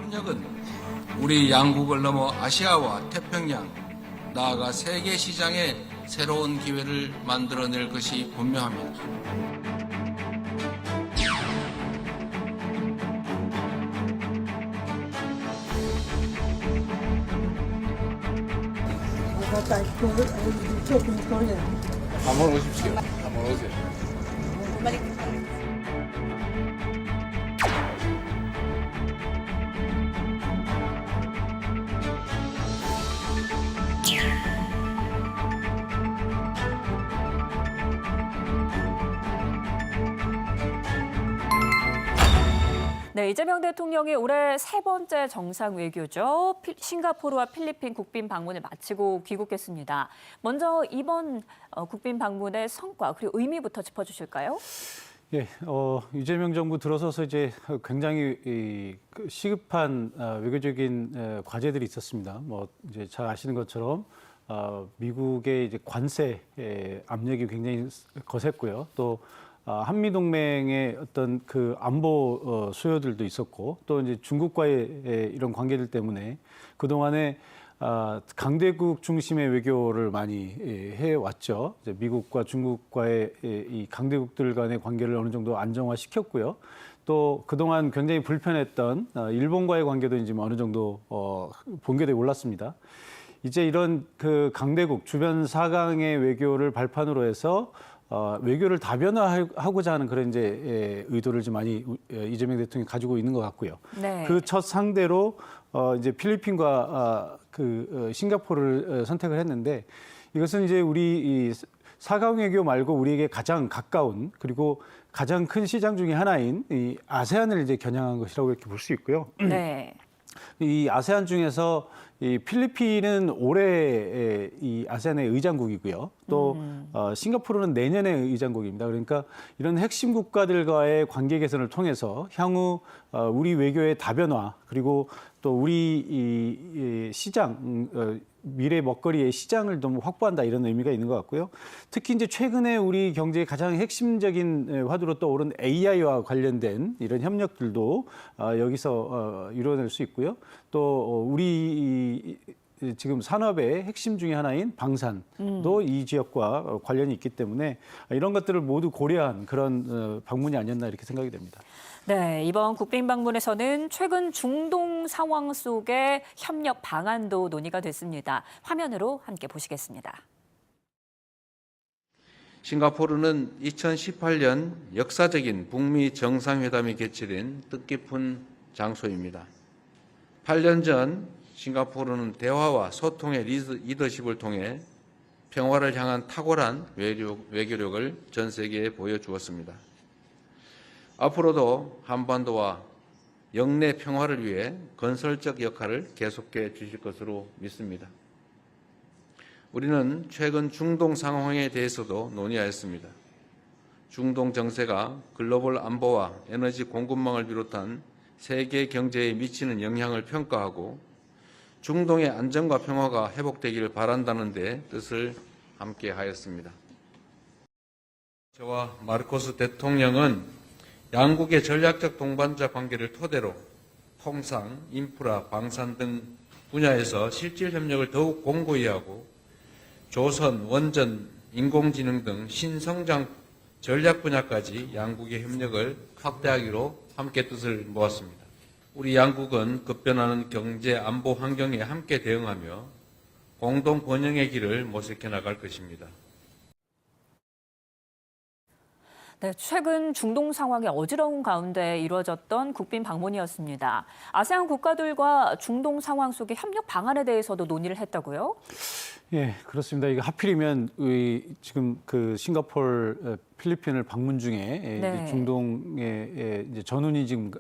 협력은 우리 양국을 넘어 아시아와 태평양, 나아가 세계 시장에 새로운 기회를 만들어낼 것이 분명합니다. 한번 오십시오. 한번 오세요. 네, 이재명 대통령이 올해 세 번째 정상 외교죠. 싱가포르와 필리핀 국빈 방문을 마치고 귀국했습니다. 먼저 이번 국빈 방문의 성과 그리고 의미부터 짚어주실까요? 예, 이재명 정부 들어서서 이제 굉장히 시급한 외교적인 과제들이 있었습니다. 뭐 이제 잘 아시는 것처럼 미국의 이제 관세 압력이 굉장히 거셌고요. 또 한미 동맹의 어떤 그 안보 수요들도 있었고, 또 이제 중국과의 이런 관계들 때문에 그 동안에 강대국 중심의 외교를 많이 해왔죠. 이제 미국과 중국과의 이 강대국들 간의 관계를 어느 정도 안정화시켰고요. 또 그동안 굉장히 불편했던 일본과의 관계도 이제 어느 정도 본궤도에 올랐습니다. 이제 이런 그 강대국 주변 4강의 외교를 발판으로 해서 외교를 다변화하고자 하는 그런 이제 의도를 좀 많이 이재명 대통령이 가지고 있는 것 같고요. 네. 그 첫 상대로 이제 필리핀과 싱가포르를 선택을 했는데, 이것은 이제 우리 이 4강 외교 말고 우리에게 가장 가까운 그리고 가장 큰 시장 중에 하나인 이 아세안을 이제 겨냥한 것이라고 이렇게 볼 수 있고요. 네. 이 아세안 중에서 이 필리핀은 올해 이 아세안의 의장국이고요. 또 싱가포르는 내년의 의장국입니다. 그러니까 이런 핵심 국가들과의 관계 개선을 통해서 향후 우리 외교의 다변화, 그리고 또 우리 이 시장 미래 먹거리의 시장을 좀 확보한다, 이런 의미가 있는 것 같고요. 특히 이제 최근에 우리 경제의 가장 핵심적인 화두로 떠오른 AI와 관련된 이런 협력들도 여기서 이루어낼 수 있고요. 또 우리 지금 산업의 핵심 중에 하나인 방산도 이 지역과 관련이 있기 때문에 이런 것들을 모두 고려한 그런 방문이 아니었나, 이렇게 생각이 됩니다. 네, 이번 국빈 방문에서는 최근 중동 상황 속의 협력 방안도 논의가 됐습니다. 화면으로 함께 보시겠습니다. 싱가포르는 2018년 역사적인 북미 정상회담이 개최된 뜻깊은 장소입니다. 8년 전 싱가포르는 대화와 소통의 리더십을 통해 평화를 향한 탁월한 외교력을 전 세계에 보여주었습니다. 앞으로도 한반도와 영내 평화를 위해 건설적 역할을 계속해 주실 것으로 믿습니다. 우리는 최근 중동 상황에 대해서도 논의하였습니다. 중동 정세가 글로벌 안보와 에너지 공급망을 비롯한 세계 경제에 미치는 영향을 평가하고 중동의 안정과 평화가 회복되기를 바란다는 데 뜻을 함께 하였습니다. 저와 마르코스 대통령은 양국의 전략적 동반자 관계를 토대로 통상, 인프라, 방산 등 분야에서 실질 협력을 더욱 공고히 하고 조선, 원전, 인공지능 등 신성장 전략 분야까지 양국의 협력을 확대하기로 함께 뜻을 모았습니다. 우리 양국은 급변하는 경제 안보 환경에 함께 대응하며 공동 번영의 길을 모색해 나갈 것입니다. 네, 최근 중동 상황이 어지러운 가운데 이루어졌던 국빈 방문이었습니다. 아세안 국가들과 중동 상황 속의 협력 방안에 대해서도 논의를 했다고요? 예, 그렇습니다. 이게 하필이면 지금 그 싱가포르, 필리핀을 방문 중에 네. 이제 중동의 이제 전운이 지금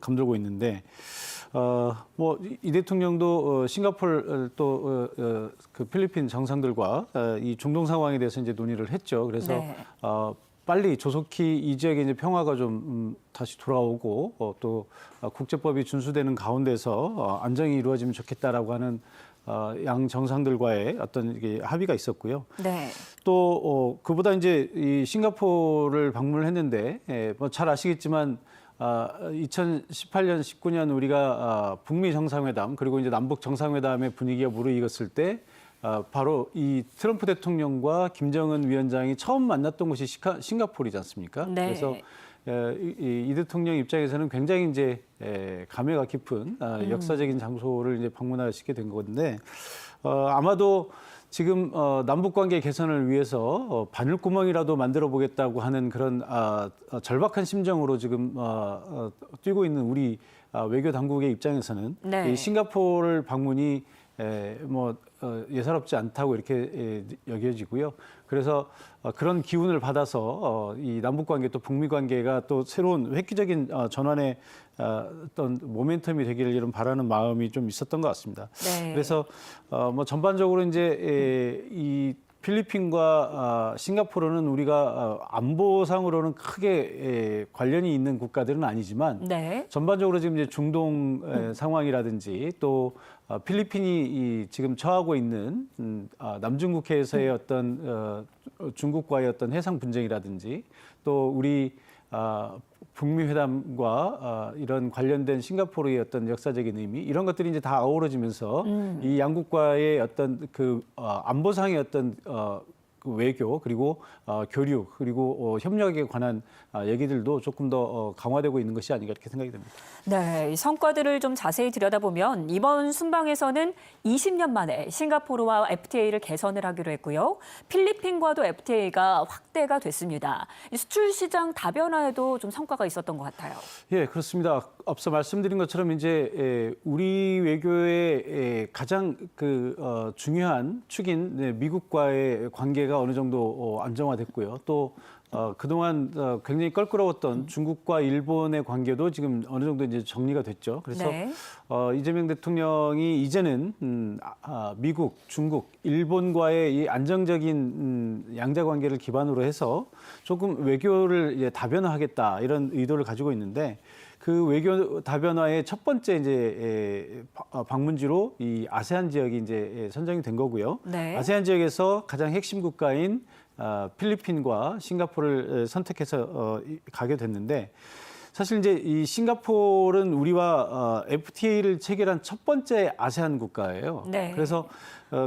감돌고 있는데, 뭐 이 대통령도 싱가포르 또 그 필리핀 정상들과 이 중동 상황에 대해서 이제 논의를 했죠. 그래서 네. 빨리 조속히 이 지역에 이제 평화가 좀 다시 돌아오고 또 국제법이 준수되는 가운데서 안정이 이루어지면 좋겠다라고 하는 양 정상들과의 어떤 이게 합의가 있었고요. 네. 또 그보다 이제 이 싱가포르를 방문을 했는데, 뭐 잘 아시겠지만 2018년, 19년 우리가 북미 정상회담 그리고 이제 남북 정상회담의 분위기가 무르익었을 때 바로 이 트럼프 대통령과 김정은 위원장이 처음 만났던 곳이 싱가포르이지 않습니까? 네. 그래서 이 대통령 입장에서는 굉장히 이제 감회가 깊은 역사적인 장소를 이제 방문하시게 된 건데 아마도 지금 남북 관계 개선을 위해서 바늘구멍이라도 만들어 보겠다고 하는 그런 절박한 심정으로 지금 뛰고 있는 우리 외교 당국의 입장에서는 네. 이 싱가포르 방문이 예사롭지 않다고 이렇게 여겨지고요. 그래서 그런 기운을 받아서 이 남북 관계 또 북미 관계가 또 새로운 획기적인 전환의 어떤 모멘텀이 되기를 이런 바라는 마음이 좀 있었던 것 같습니다. 네. 그래서 전반적으로 이제 이 필리핀과 싱가포르는 우리가 안보상으로는 크게 관련이 있는 국가들은 아니지만 네. 전반적으로 지금 이제 중동 상황이라든지 또 필리핀이 지금 처하고 있는 남중국해에서의 어떤 중국과의 어떤 해상 분쟁이라든지 또 우리 북미 회담과 이런 관련된 싱가포르의 어떤 역사적인 의미 이런 것들이 이제 다 어우러지면서 이 양국과의 어떤 그 안보상의 어떤 그 외교 그리고 교류 그리고 협력에 관한 얘기들도 조금 더 강화되고 있는 것이 아닌가 이렇게 생각이 됩니다. 네, 이 성과들을 좀 자세히 들여다보면 이번 순방에서는 20년 만에 싱가포르와 FTA를 개선을 하기로 했고요. 필리핀과도 FTA가 확대가 됐습니다. 이 수출 시장 다변화에도 좀 성과가 있었던 것 같아요. 예, 그렇습니다. 앞서 말씀드린 것처럼 이제 우리 외교의 가장 중요한 축인 미국과의 관계가 어느 정도 안정화됐고요. 또 그동안 굉장히 껄끄러웠던 중국과 일본의 관계도 지금 어느 정도 이제 정리가 됐죠. 그래서 네. 이재명 대통령이 이제는 미국, 중국, 일본과의 이 안정적인 양자 관계를 기반으로 해서 조금 외교를 이제 다변화하겠다 이런 의도를 가지고 있는데 그 외교 다변화의 첫 번째 이제 방문지로 이 아세안 지역이 이제 선정이 된 거고요. 네. 아세안 지역에서 가장 핵심 국가인 필리핀과 싱가포르를 선택해서 가게 됐는데 사실 이제 이 싱가포르는 우리와 FTA를 체결한 첫 번째 아세안 국가예요. 네. 그래서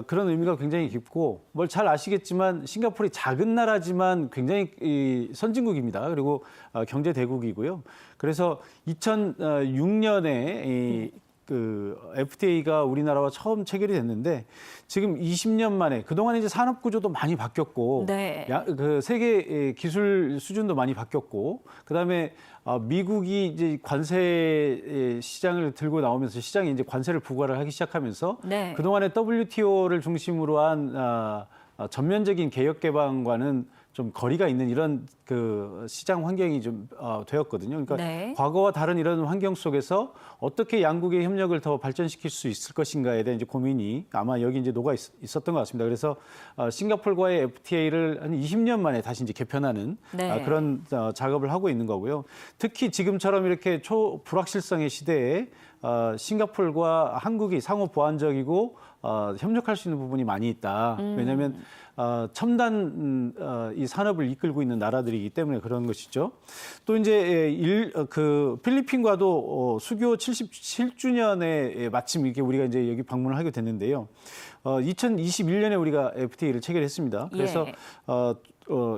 그런 의미가 굉장히 깊고 뭘 잘 아시겠지만 싱가포르이 작은 나라지만 굉장히 이 선진국입니다. 그리고 경제 대국이고요. 그래서 2006년에 그 FTA가 우리나라와 처음 체결이 됐는데 지금 20년 만에 그동안 이제 산업 구조도 많이 바뀌었고 네. 그 세계 기술 수준도 많이 바뀌었고 그다음에 미국이 이제 관세 시장을 들고 나오면서 시장에 이제 관세를 부과를 하기 시작하면서 네. 그동안에 WTO를 중심으로 한 전면적인 개혁 개방과는 좀 거리가 있는 이런 그 시장 환경이 좀 되었거든요. 그러니까 네. 과거와 다른 이런 환경 속에서 어떻게 양국의 협력을 더 발전시킬 수 있을 것인가에 대한 이제 고민이 아마 여기 이제 녹아 있었던 것 같습니다. 그래서 싱가포르와의 FTA를 한 20년 만에 다시 이제 개편하는 네. 그런 작업을 하고 있는 거고요. 특히 지금처럼 이렇게 초불확실성의 시대에 싱가포르와 한국이 상호 보완적이고 협력할 수 있는 부분이 많이 있다. 왜냐하면 첨단 이 산업을 이끌고 있는 나라들이기 때문에 그런 것이죠. 또 이제 필리핀과도 수교 77주년에 마침 이렇게 우리가 이제 여기 방문을 하게 됐는데요. 2021년에 우리가 FTA를 체결했습니다. 그래서 예.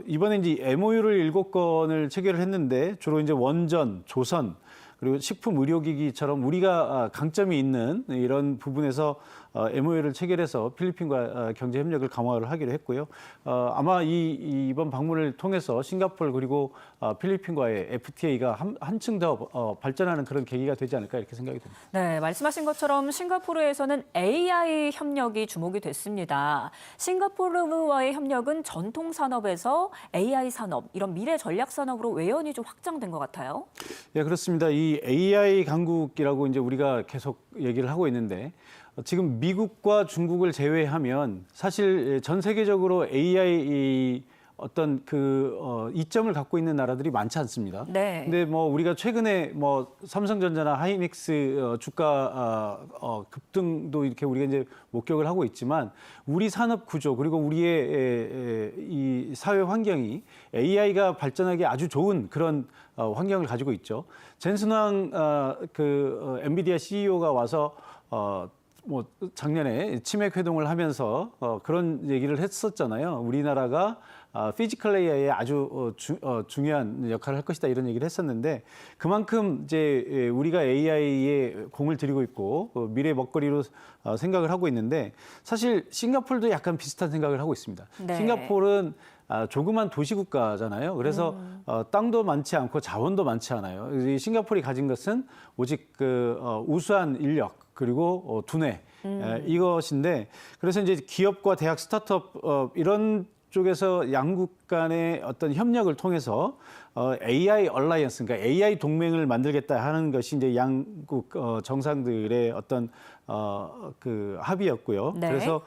이번에 이제 MOU를 7건을 체결을 했는데 주로 이제 원전, 조선 그리고 식품 의료기기처럼 우리가 강점이 있는 이런 부분에서 MOU를 체결해서 필리핀과 경제 협력을 강화를 하기로 했고요. 아마 이번 방문을 통해서 싱가포르 그리고 필리핀과의 FTA가 한층 더 발전하는 그런 계기가 되지 않을까 이렇게 생각이 듭니다. 네, 말씀하신 것처럼 싱가포르에서는 AI 협력이 주목이 됐습니다. 싱가포르와의 협력은 전통 산업에서 AI 산업, 이런 미래 전략 산업으로 외연이 좀 확장된 것 같아요. 네, 그렇습니다. 이 AI 강국이라고 이제 우리가 계속 얘기를 하고 있는데 지금 미국과 중국을 제외하면 사실 전 세계적으로 AI 어떤 이점을 갖고 있는 나라들이 많지 않습니다. 네. 근데 뭐 우리가 최근에 뭐 삼성전자나 하이닉스 주가 급등도 이렇게 우리가 이제 목격을 하고 있지만 우리 산업 구조 그리고 우리의 이 사회 환경이 AI가 발전하기 아주 좋은 그런 환경을 가지고 있죠. 젠슨 황 엔비디아 CEO가 와서 뭐 작년에 치맥 회동을 하면서 그런 얘기를 했었잖아요. 우리나라가 피지컬 AI에 아주 중요한 역할을 할 것이다 이런 얘기를 했었는데 그만큼 이제 우리가 AI에 공을 들이고 있고 미래 먹거리로 생각을 하고 있는데 사실 싱가포르도 약간 비슷한 생각을 하고 있습니다. 네. 싱가포르는 조그만 도시 국가잖아요. 그래서 땅도 많지 않고 자원도 많지 않아요. 이 싱가포르이 가진 것은 오직 우수한 인력 그리고 두뇌 이것인데 그래서 이제 기업과 대학 스타트업 이런 쪽에서 양국 간의 어떤 협력을 통해서 AI 얼라이언스, 그러니까 AI 동맹을 만들겠다 하는 것이 이제 양국 정상들의 어떤 그 합의였고요. 네. 그래서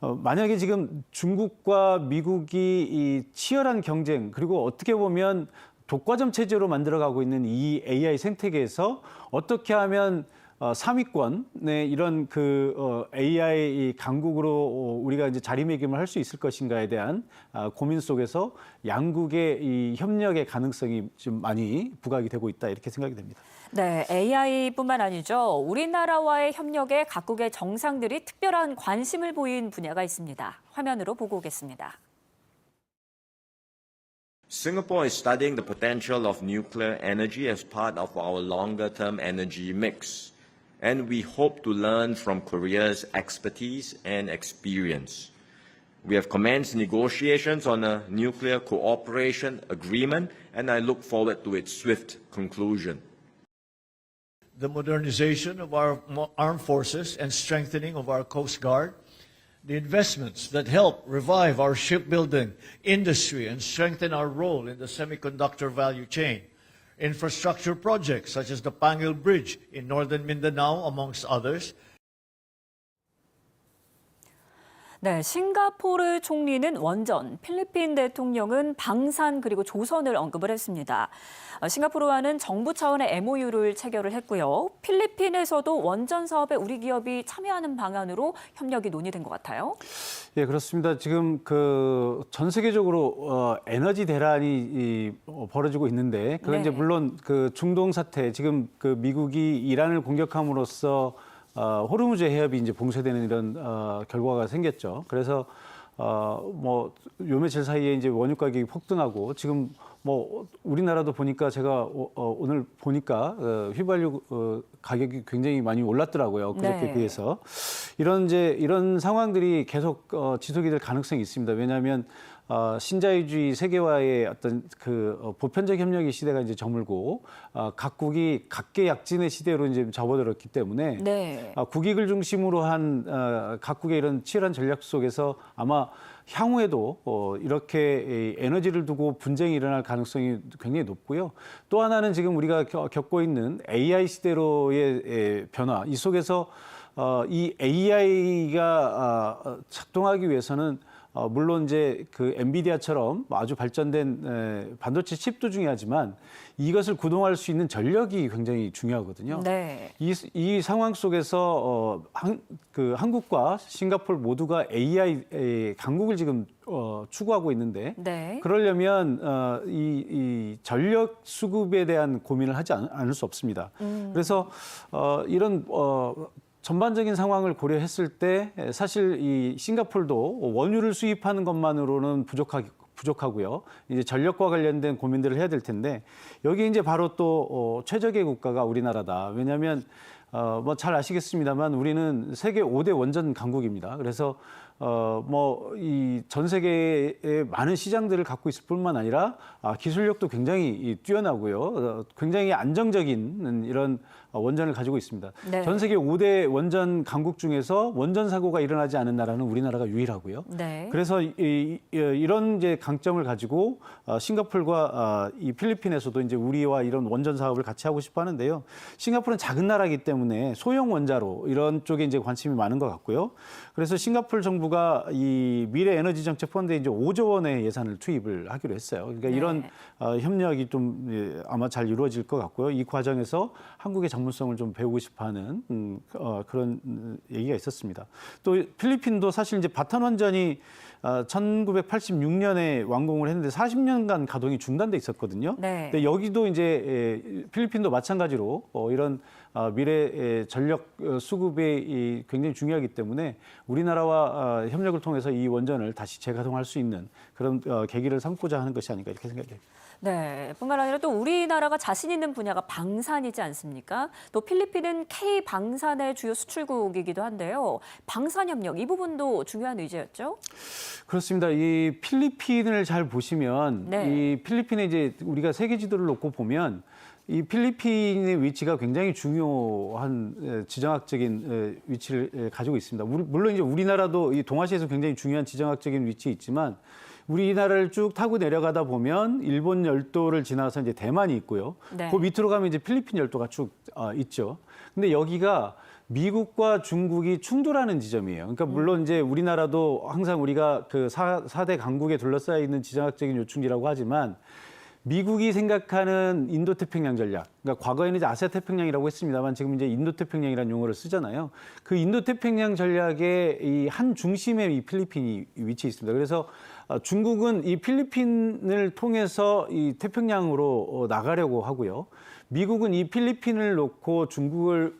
만약에 지금 중국과 미국이 이 치열한 경쟁 그리고 어떻게 보면 독과점 체제로 만들어가고 있는 이 AI 생태계에서 어떻게 하면 상위권의 이런 AI 강국으로 우리가 이제 자리매김을 할 수 있을 것인가에 대한 고민 속에서 양국의 이 협력의 가능성이 좀 많이 부각이 되고 있다 이렇게 생각이 됩니다. 네, AI뿐만 아니죠. 우리나라와의 협력에 각국의 정상들이 특별한 관심을 보인 분야가 있습니다. 화면으로 보고 오겠습니다. Singapore is studying the potential of nuclear energy as part of our longer-term energy mix, and we hope to learn from Korea's expertise and experience. We have commenced negotiations on a nuclear cooperation agreement, and I look forward to its swift conclusion. The modernization of our armed forces and strengthening of our Coast Guard, the investments that help revive our shipbuilding industry and strengthen our role in the semiconductor value chain, infrastructure projects such as the Pangil Bridge in northern Mindanao, amongst others. 네, 싱가포르 총리는 원전, 필리핀 대통령은 방산 그리고 조선을 언급을 했습니다. 싱가포르와는 정부 차원의 MOU를 체결을 했고요. 필리핀에서도 원전 사업에 우리 기업이 참여하는 방안으로 협력이 논의된 것 같아요. 예, 그렇습니다. 지금 전 세계적으로 에너지 대란이 벌어지고 있는데 그건 이제 네. 물론 중동 사태 지금 미국이 이란을 공격함으로써 호르무즈 해협이 이제 봉쇄되는 이런 결과가 생겼죠. 그래서 뭐 요 며칠 사이에 이제 원유 가격이 폭등하고 지금 뭐 우리나라도 보니까 제가 오늘 보니까 휘발유 가격이 굉장히 많이 올랐더라고요. 그렇게 네. 비해서 이런 상황들이 계속 지속이 될 가능성이 있습니다. 왜냐하면 신자유주의 세계화의 어떤 보편적 협력의 시대가 이제 저물고 각국이 각계약진의 시대로 이제 접어들었기 때문에 네. 국익을 중심으로 한 각국의 이런 치열한 전략 속에서 아마 향후에도 이렇게 에너지를 두고 분쟁이 일어날 가능성이 굉장히 높고요. 또 하나는 지금 우리가 겪고 있는 AI 시대로의 변화, 이 속에서 이 AI가 작동하기 위해서는 물론 이제 엔비디아처럼 아주 발전된 반도체 칩도 중요하지만 이것을 구동할 수 있는 전력이 굉장히 중요하거든요. 네. 이 상황 속에서 한국과 싱가포르 모두가 AI 강국을 지금 추구하고 있는데 네. 그러려면 이 전력 수급에 대한 고민을 하지 않을 수 없습니다. 그래서 이런 전반적인 상황을 고려했을 때 사실 이 싱가포르도 원유를 수입하는 것만으로는 부족하고요. 이제 전력과 관련된 고민들을 해야 될 텐데 여기 이제 바로 또 최적의 국가가 우리나라다. 왜냐하면 뭐 잘 아시겠습니다만 우리는 세계 5대 원전 강국입니다. 그래서 뭐 이 전 세계의 많은 시장들을 갖고 있을 뿐만 아니라 기술력도 굉장히 뛰어나고요. 굉장히 안정적인 이런 원전을 가지고 있습니다. 네. 전 세계 5대 원전 강국 중에서 원전 사고가 일어나지 않은 나라는 우리나라가 유일하고요. 네. 그래서 이런 이제 강점을 가지고 싱가포르와 이 필리핀에서도 이제 우리와 이런 원전 사업을 같이 하고 싶어 하는데요. 싱가포르는 작은 나라이기 때문에 소형 원자로 이런 쪽에 이제 관심이 많은 것 같고요. 그래서 싱가포르 정부가 정부가 이 미래 에너지 정책 펀드에 이제 5조 원의 예산을 투입을 하기로 했어요. 그러니까 이런 협력이 좀 아마 잘 이루어질 것 같고요. 이 과정에서 한국의 전문성을 좀 배우고 싶어하는 그런 얘기가 있었습니다. 또 필리핀도 사실 이제 바탄 원전이 1986년에 완공을 했는데 40년간 가동이 중단돼 있었거든요. 네. 근데 여기도 이제 필리핀도 마찬가지로 이런 미래 전력 수급이 굉장히 중요하기 때문에 우리나라와 협력을 통해서 이 원전을 다시 재가동할 수 있는 그런 계기를 삼고자 하는 것이 아닌가 이렇게 생각해요. 네, 뿐만 아니라 또 우리나라가 자신 있는 분야가 방산이지 않습니까? 또 필리핀은 K 방산의 주요 수출국이기도 한데요. 방산 협력 이 부분도 중요한 의제였죠? 그렇습니다. 이 필리핀을 잘 보시면 네. 이 필리핀에 이제 우리가 세계 지도를 놓고 보면 이 필리핀의 위치가 굉장히 중요한 지정학적인 위치를 가지고 있습니다. 물론 이제 우리나라도 이 동아시아에서 굉장히 중요한 지정학적인 위치에 있지만 우리나라를 쭉 타고 내려가다 보면 일본 열도를 지나서 이제 대만이 있고요. 네. 그 밑으로 가면 이제 필리핀 열도가 쭉 있죠. 근데 여기가 미국과 중국이 충돌하는 지점이에요. 그러니까 물론 이제 우리나라도 항상 우리가 그 4대 강국에 둘러싸여 있는 지정학적인 요충지라고 하지만 미국이 생각하는 인도태평양 전략, 그러니까 과거에는 이제 아시아태평양이라고 했습니다만 지금 이제 인도태평양이라는 용어를 쓰잖아요. 그 인도태평양 전략의 이 한 중심에 이 필리핀이 위치해 있습니다. 그래서 중국은 이 필리핀을 통해서 이 태평양으로 나가려고 하고요. 미국은 이 필리핀을 놓고 중국을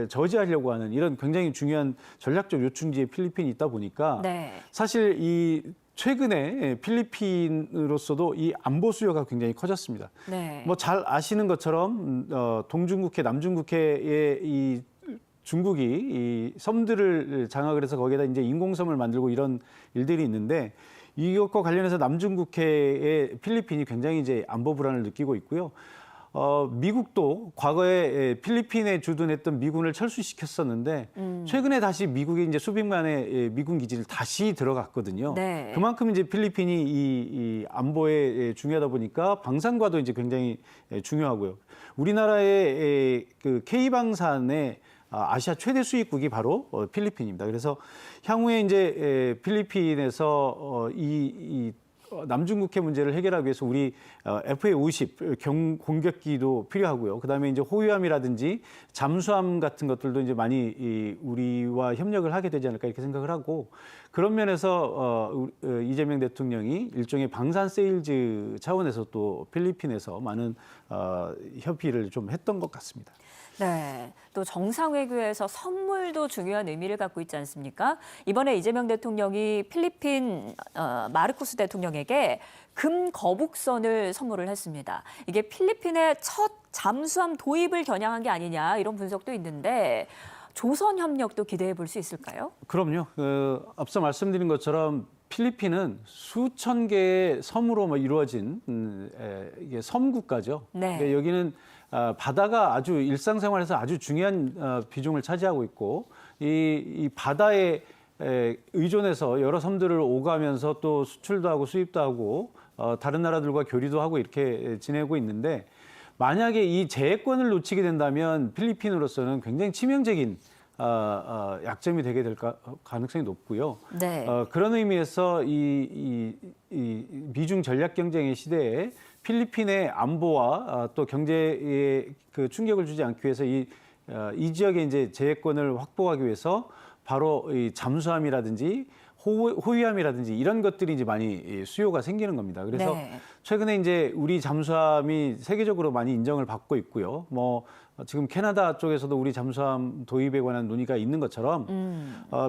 저지하려고 하는 이런 굉장히 중요한 전략적 요충지에 필리핀이 있다 보니까 네. 사실 이 최근에 필리핀으로서도 이 안보 수요가 굉장히 커졌습니다. 네. 뭐 잘 아시는 것처럼 동중국해, 남중국해의 이 중국이 이 섬들을 장악을 해서 거기에다 이제 인공섬을 만들고 이런 일들이 있는데 이것과 관련해서 남중국해의 필리핀이 굉장히 이제 안보 불안을 느끼고 있고요. 미국도 과거에 필리핀에 주둔했던 미군을 철수시켰었는데 최근에 다시 미국이 이제 수백만의 미군 기지를 다시 들어갔거든요. 네. 그만큼 이제 필리핀이 이 안보에 중요하다 보니까 방산과도 이제 굉장히 중요하고요. 우리나라의 그 K 방산의 아시아 최대 수입국이 바로 필리핀입니다. 그래서 향후에 이제 필리핀에서 이 남중국해 문제를 해결하기 위해서 우리 FA-50 공격기도 필요하고요. 그다음에 이제 호위함이라든지 잠수함 같은 것들도 이제 많이 우리와 협력을 하게 되지 않을까 이렇게 생각을 하고 그런 면에서 이재명 대통령이 일종의 방산 세일즈 차원에서 또 필리핀에서 많은 협의를 좀 했던 것 같습니다. 네, 또 정상외교에서 선물도 중요한 의미를 갖고 있지 않습니까? 이번에 이재명 대통령이 필리핀 마르코스 대통령에게 금 거북선을 선물을 했습니다. 이게 필리핀의 첫 잠수함 도입을 겨냥한 게 아니냐 이런 분석도 있는데 조선 협력도 기대해 볼 수 있을까요? 그럼요. 앞서 말씀드린 것처럼 필리핀은 수천 개의 섬으로 이루어진 이게 섬국가죠. 네. 그러니까 여기는 바다가 아주 일상생활에서 아주 중요한 비중을 차지하고 있고 이 바다에 의존해서 여러 섬들을 오가면서 또 수출도 하고 수입도 하고 다른 나라들과 교류도 하고 이렇게 지내고 있는데 만약에 이 제해권을 놓치게 된다면 필리핀으로서는 굉장히 치명적인 약점이 되게 될 가능성이 높고요. 네. 그런 의미에서 이 미중 전략 경쟁의 시대에 필리핀의 안보와 또 경제에 그 충격을 주지 않기 위해서 이 지역에 이제 제해권을 확보하기 위해서 바로 이 잠수함이라든지 호위함이라든지 이런 것들이 이제 많이 수요가 생기는 겁니다. 그래서 네. 최근에 이제 우리 잠수함이 세계적으로 많이 인정을 받고 있고요. 뭐 지금 캐나다 쪽에서도 우리 잠수함 도입에 관한 논의가 있는 것처럼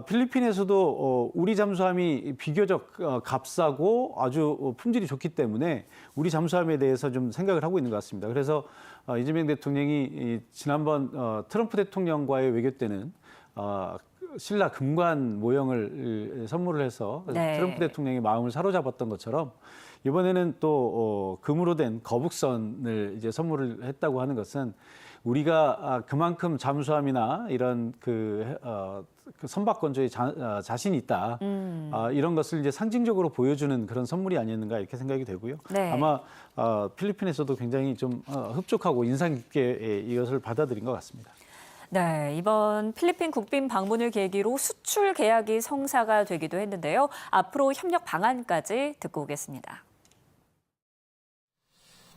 필리핀에서도 우리 잠수함이 비교적 값싸고 아주 품질이 좋기 때문에 우리 잠수함에 대해서 좀 생각을 하고 있는 것 같습니다. 그래서 이재명 대통령이 지난번 트럼프 대통령과의 외교 때는 신라 금관 모형을 선물을 해서 네. 트럼프 대통령의 마음을 사로잡았던 것처럼 이번에는 또 금으로 된 거북선을 이제 선물을 했다고 하는 것은 우리가 그만큼 잠수함이나 이런 그 선박 건조에 자신이 있다. 이런 것을 이제 상징적으로 보여주는 그런 선물이 아니었는가 이렇게 생각이 되고요. 네. 아마 필리핀에서도 굉장히 좀 흡족하고 인상 깊게 이것을 받아들인 것 같습니다. 네, 이번 필리핀 국빈 방문을 계기로 수출 계약이 성사가 되기도 했는데요. 앞으로 협력 방안까지 듣고 오겠습니다.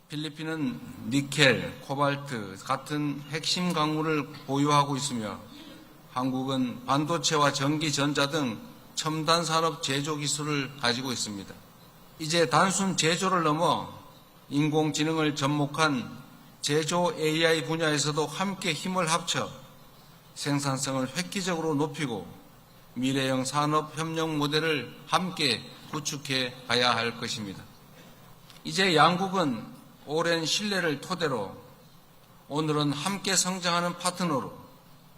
필리핀은 니켈, 코발트 같은 핵심 광물을 보유하고 있으며 한국은 반도체와 전기, 전자 등 첨단 산업 제조 기술을 가지고 있습니다. 이제 단순 제조를 넘어 인공지능을 접목한 제조 AI 분야에서도 함께 힘을 합쳐 생산성을 획기적으로 높이고 미래형 산업 협력 모델을 함께 구축해 가야 할 것입니다. 이제 양국은 오랜 신뢰를 토대로 오늘은 함께 성장하는 파트너로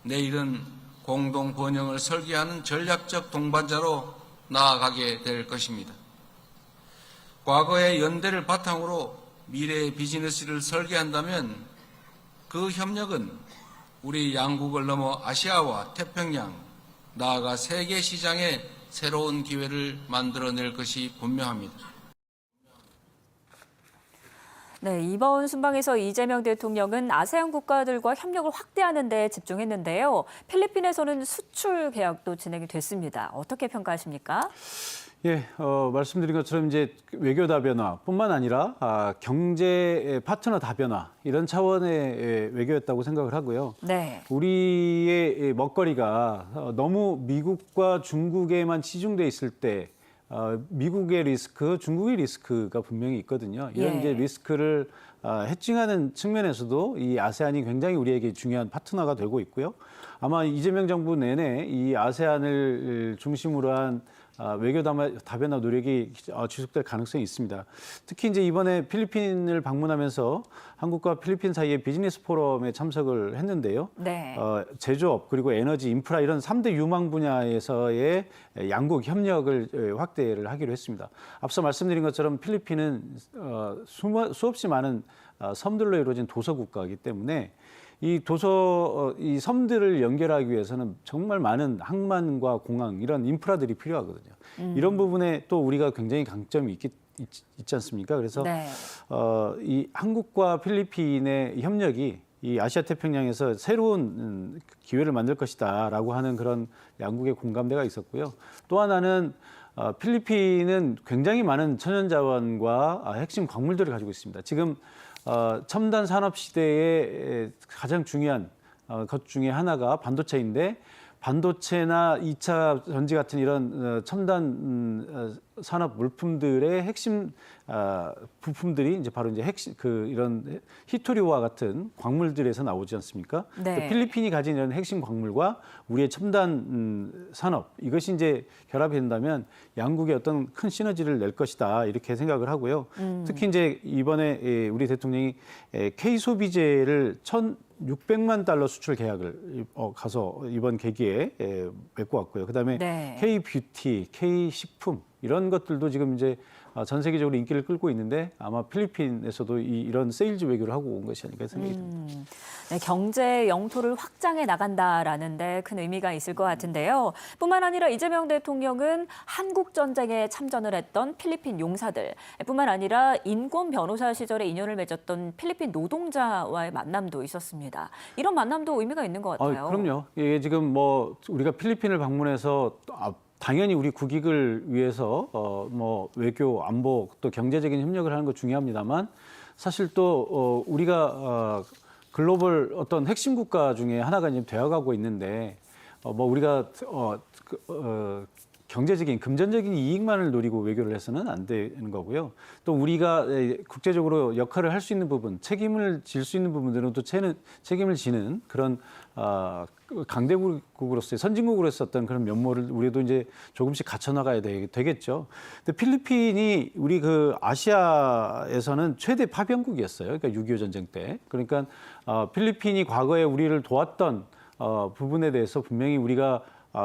내일은 공동 번영을 설계하는 전략적 동반자로 나아가게 될 것입니다. 과거의 연대를 바탕으로 미래의 비즈니스를 설계한다면 그 협력은 우리 양국을 넘어 아시아와 태평양, 나아가 세계 시장에 새로운 기회를 만들어낼 것이 분명합니다. 네, 이번 순방에서 이재명 대통령은 아세안 국가들과 협력을 확대하는 데 집중했는데요. 필리핀에서는 수출 계약도 진행이 됐습니다. 어떻게 평가하십니까? 예, 말씀드린 것처럼 이제 외교 다변화뿐만 아니라 경제 파트너 다변화 이런 차원의 외교였다고 생각을 하고요. 네. 우리의 먹거리가 너무 미국과 중국에만 치중돼 있을 때 미국의 리스크, 중국의 리스크가 분명히 있거든요. 이런 예. 이제 리스크를 해칭하는 측면에서도 이 아세안이 굉장히 우리에게 중요한 파트너가 되고 있고요. 아마 이재명 정부 내내 이 아세안을 중심으로 한 외교 다변화 노력이 지속될 가능성이 있습니다. 특히 이제 이번에 필리핀을 방문하면서 한국과 필리핀 사이의 비즈니스 포럼에 참석을 했는데요. 네. 제조업 그리고 에너지, 인프라 이런 3대 유망 분야에서의 양국 협력을 확대를 하기로 했습니다. 앞서 말씀드린 것처럼 필리핀은 수없이 많은 섬들로 이루어진 도서 국가이기 때문에 이 섬들을 연결하기 위해서는 정말 많은 항만과 공항 이런 인프라들이 필요하거든요. 이런 부분에 또 우리가 굉장히 강점이 있지 않습니까? 그래서 네. 이 한국과 필리핀의 협력이 이 아시아 태평양에서 새로운 기회를 만들 것이다라고 하는 그런 양국의 공감대가 있었고요. 또 하나는 필리핀은 굉장히 많은 천연자원과 핵심 광물들을 가지고 있습니다. 지금 첨단 산업 시대의 가장 중요한 것 중에 하나가 반도체인데 반도체나 2차 전지 같은 이런 첨단 산업 물품들의 핵심 부품들이 이제 바로 이제 이런 히토리와 같은 광물들에서 나오지 않습니까? 네. 필리핀이 가진 이런 핵심 광물과 우리의 첨단 산업 이것이 이제 결합이 된다면 양국의 어떤 큰 시너지를 낼 것이다 이렇게 생각을 하고요. 특히 이제 이번에 우리 대통령이 K 소비재를 1,600만 달러 수출 계약을 가서 이번 계기에 맺고 왔고요. 그다음에 네. K 뷰티, K 식품 이런 것들도 지금 이제 전 세계적으로 인기를 끌고 있는데 아마 필리핀에서도 이런 세일즈 외교를 하고 온 것이 아닐까 생각이 듭니다. 네, 경제 영토를 확장해 나간다라는 데 큰 의미가 있을 것 같은데요. 뿐만 아니라 이재명 대통령은 한국 전쟁에 참전을 했던 필리핀 용사들, 뿐만 아니라 인권 변호사 시절에 인연을 맺었던 필리핀 노동자와의 만남도 있었습니다. 이런 만남도 의미가 있는 것 같아요. 그럼요. 이게 지금 뭐 우리가 필리핀을 방문해서 당연히 우리 국익을 위해서 뭐 외교, 안보 또 경제적인 협력을 하는 거 중요합니다만 사실 또 우리가 글로벌 어떤 핵심 국가 중에 하나가 이제 되어가고 있는데 뭐 우리가 경제적인 금전적인 이익만을 노리고 외교를 해서는 안 되는 거고요. 또 우리가 국제적으로 역할을 할 수 있는 부분, 책임을 질 수 있는 부분들은 또 책임을 지는 그런 강대국으로서의 선진국으로서 어떤 그런 면모를 우리도 이제 조금씩 갖춰나가야 되겠죠. 근데 필리핀이 우리 그 아시아에서는 최대 파병국이었어요. 그러니까 6.25 전쟁 때. 그러니까 필리핀이 과거에 우리를 도왔던 부분에 대해서 분명히 우리가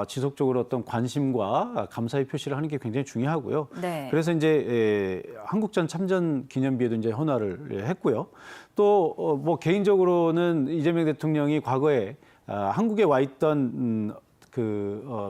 지속적으로 어떤 관심과 감사의 표시를 하는 게 굉장히 중요하고요. 네. 그래서 이제 한국전 참전 기념비에도 이제 헌화를 했고요. 또 뭐 개인적으로는 이재명 대통령이 과거에 한국에 와 있던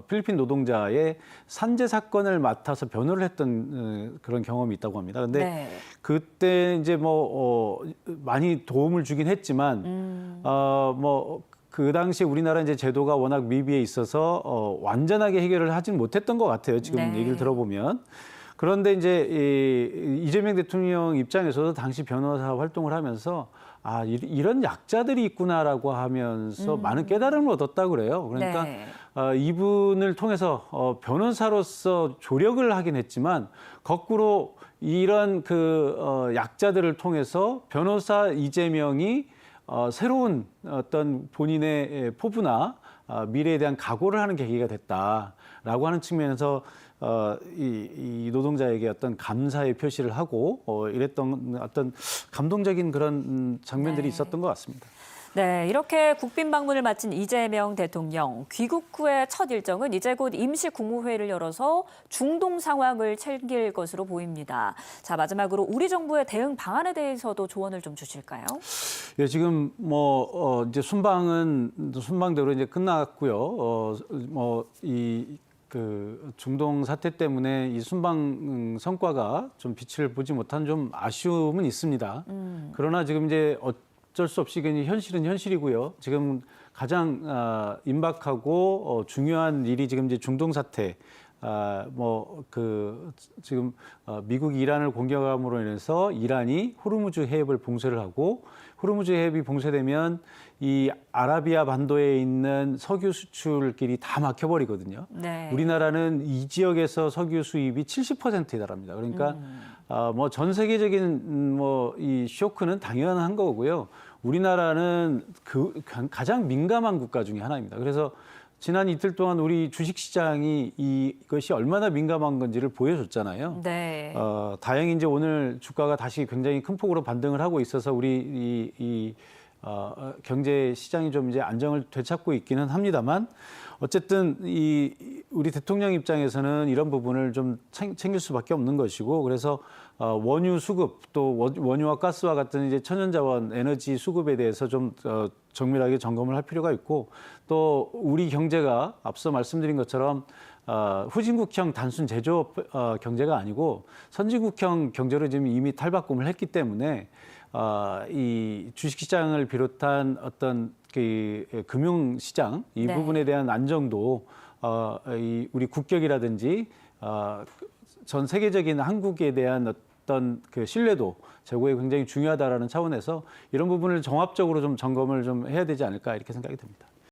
필리핀 노동자의 산재 사건을 맡아서 변호를 했던 그런 경험이 있다고 합니다. 근데 네. 그때 이제 뭐 많이 도움을 주긴 했지만 뭐 그 당시에 우리나라 이제 제도가 워낙 미비해 있어서 완전하게 해결을 하진 못했던 것 같아요. 지금 네. 얘기를 들어보면. 그런데 이제 이재명 대통령 입장에서도 당시 변호사 활동을 하면서 아, 이런 약자들이 있구나라고 하면서 많은 깨달음을 얻었다고 그래요. 그러니까 네. 이분을 통해서 변호사로서 조력을 하긴 했지만 거꾸로 이런 약자들을 통해서 변호사 이재명이 새로운 어떤 본인의 포부나 미래에 대한 각오를 하는 계기가 됐다라고 하는 측면에서 이 노동자에게 어떤 감사의 표시를 하고 이랬던 어떤 감동적인 그런 장면들이 네. 있었던 것 같습니다. 네, 이렇게 국빈 방문을 마친 이재명 대통령. 귀국 후의 첫 일정은 이제 곧 임시 국무회의를 열어서 중동 상황을 챙길 것으로 보입니다. 자, 마지막으로 우리 정부의 대응 방안에 대해서도 조언을 좀 주실까요? 예, 지금 이제 순방대로 이제 끝났고요. 그 중동 사태 때문에 이 순방 성과가 좀 빛을 보지 못한 좀 아쉬움은 있습니다. 그러나 지금 이제 어쩔 수 없이 그냥 현실은 현실이고요. 지금 가장 임박하고 중요한 일이 지금 이제 중동 사태. 지금 미국이 이란을 공격함으로 인해서 이란이 호르무즈 해협을 봉쇄를 하고 호르무즈 해협이 봉쇄되면 이 아라비아 반도에 있는 석유 수출길이 다 막혀버리거든요. 네. 우리나라는 이 지역에서 석유 수입이 70%에 달합니다. 그러니까 전 세계적인 이 쇼크는 당연한 거고요. 우리나라는 가장 민감한 국가 중에 하나입니다. 그래서 지난 이틀 동안 우리 주식시장이 이것이 얼마나 민감한 건지를 보여줬잖아요. 네. 다행히 이제 오늘 주가가 다시 굉장히 큰 폭으로 반등을 하고 있어서 우리 경제 시장이 좀 이제 안정을 되찾고 있기는 합니다만 어쨌든 우리 대통령 입장에서는 이런 부분을 좀 챙길 수밖에 없는 것이고 그래서 원유 수급 또 원유와 가스와 같은 이제 천연자원 에너지 수급에 대해서 좀 정밀하게 점검을 할 필요가 있고 또 우리 경제가 앞서 말씀드린 것처럼 후진국형 단순 제조업 경제가 아니고 선진국형 경제로 지금 이미 탈바꿈을 했기 때문에 이 주식시장을 비롯한 어떤 금융시장 이 네. 부분에 대한 안정도 우리 국격이라든지 전 세계적인 한국에 대한 어떤 그 신뢰도 제고에 굉장히 중요하다라는 차원에서 이런 부분을 종합적으로 좀 점검을 좀 해야 되지 않을까 이렇게 생각이 듭니다.